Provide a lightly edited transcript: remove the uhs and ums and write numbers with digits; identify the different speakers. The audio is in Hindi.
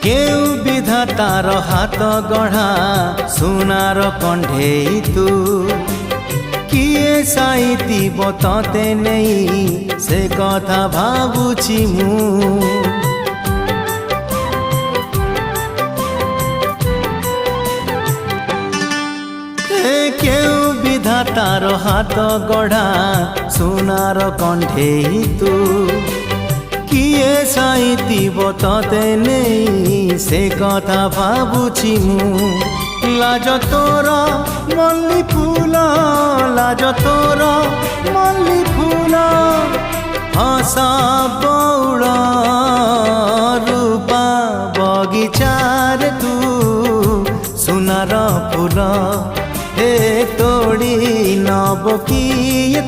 Speaker 1: केउ विधातार हाथ गढ़ा सुनार कंढेई तू किए साइतिब तते नहीं से कथा भाबुछि मु केउ विधातार हाथ गढ़ा सुनार कंढेई तू किए साइतिब तते नहीं से कथा भाबुछि मु लाज तोर मल्ली फूल लाज तोर मल्ली फूल हसा बौड़ रूपा बगीचार तू सुनार फूल हे तोड़ी नब किए